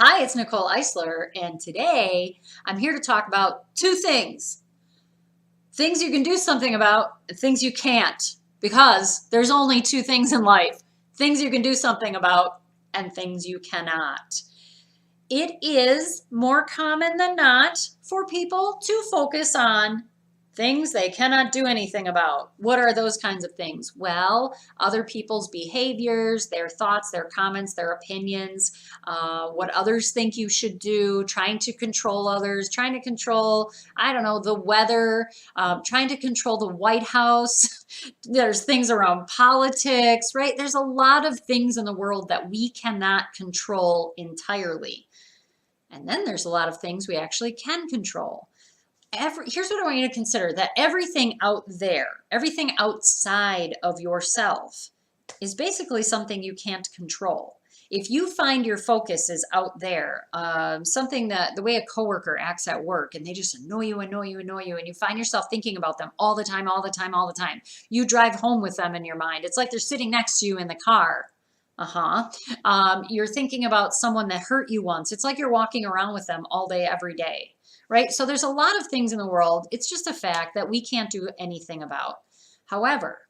Hi, it's Nicole Eisler, and today I'm here to talk about two things. Things you can do something about and things you can't, because there's only two things in life. Things you can do something about and things you cannot. It is more common than not for people to focus on things they cannot do anything about. What are those kinds of things? Well, other people's behaviors, their thoughts, their comments, their opinions, what others think you should do, trying to control others, trying to control, I don't know, the weather, trying to control the White House. There's things around politics, right? There's a lot of things in the world that we cannot control entirely. And then there's a lot of things we actually can control. Here's what I want you to consider, that everything out there, everything outside of yourself is basically something you can't control. If you find your focus is out there, something that the way a coworker acts at work and they just annoy you, and you find yourself thinking about them all the time, all the time, all the time. You drive home with them in your mind. It's like they're sitting next to you in the car. You're thinking about someone that hurt you once. It's like you're walking around with them all day, every day, right? So there's a lot of things in the world. It's just a fact that we can't do anything about. However,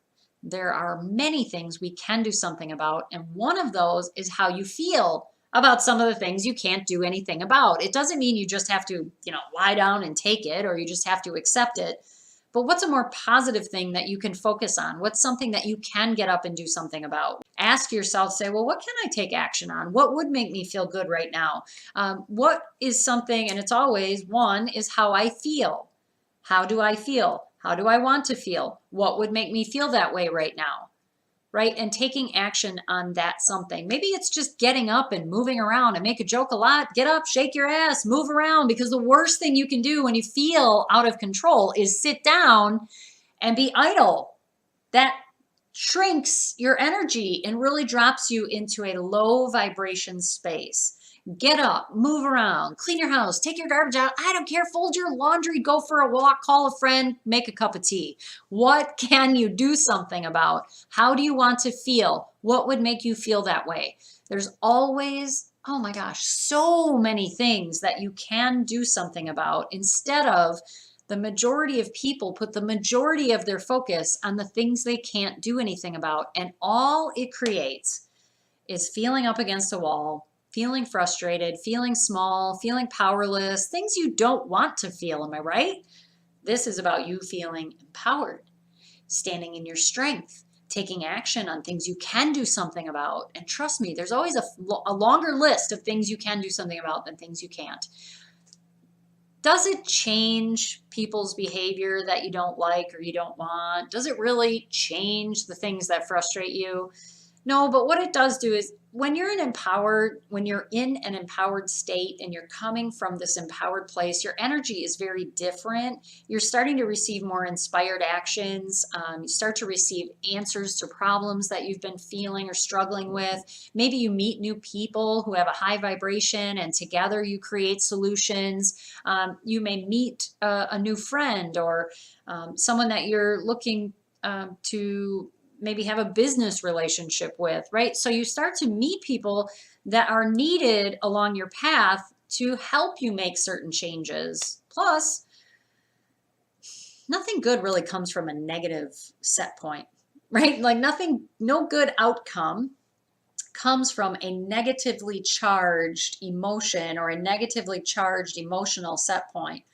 there are many things we can do something about. And one of those is how you feel about some of the things you can't do anything about. It doesn't mean you just have to, lie down and take it, or you just have to accept it. But what's a more positive thing that you can focus on? What's something that you can get up and do something about? Ask yourself, say, well, what can I take action on? What would make me feel good right now? What is something, and it's always one, is how I feel. How do I feel? How do I want to feel? What would make me feel that way right now? Right? And taking action on that something. Maybe it's just getting up and moving around. and make a joke a lot. Get up, shake your ass, move around, because the worst thing you can do when you feel out of control is sit down and be idle. That shrinks your energy and really drops you into a low vibration space. Get up, move around, clean your house, take your garbage out. I don't care. Fold your laundry, go for a walk, call a friend, make a cup of tea. What can you do something about? How do you want to feel? What would make you feel that way? There's always, oh my gosh, so many things that you can do something about, instead of the majority of people put the majority of their focus on the things they can't do anything about. And all it creates is feeling up against a wall, feeling frustrated, feeling small, feeling powerless, things you don't want to feel. Am I right? This is about you feeling empowered, standing in your strength, taking action on things you can do something about. And trust me, there's always a longer list of things you can do something about than things you can't. Does it change people's behavior that you don't like or you don't want? Does it really change the things that frustrate you? No, but what it does do is when you're in an empowered state and you're coming from this empowered place, your energy is very different. You're starting to receive more inspired actions. You start to receive answers to problems that you've been feeling or struggling with. Maybe you meet new people who have a high vibration and together you create solutions. You may meet a new friend or someone that you're looking to maybe have a business relationship with, right? So you start to meet people that are needed along your path to help you make certain changes. Plus, nothing good really comes from a negative set point, right? Like no good outcome comes from a negatively charged emotion or a negatively charged emotional set point.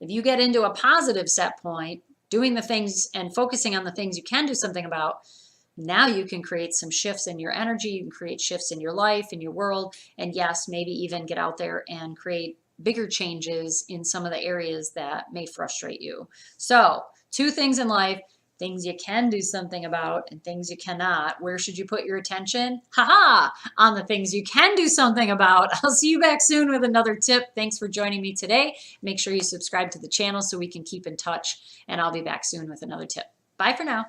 If you get into a positive set point, doing the things and focusing on the things you can do something about, now you can create some shifts in your energy, you can create shifts in your life, in your world, and yes, maybe even get out there and create bigger changes in some of the areas that may frustrate you. So, two things in life, things you can do something about and things you cannot. Where should you put your attention? Haha, on the things you can do something about. I'll see you back soon with another tip. Thanks for joining me today. Make sure you subscribe to the channel so we can keep in touch, and I'll be back soon with another tip. Bye for now.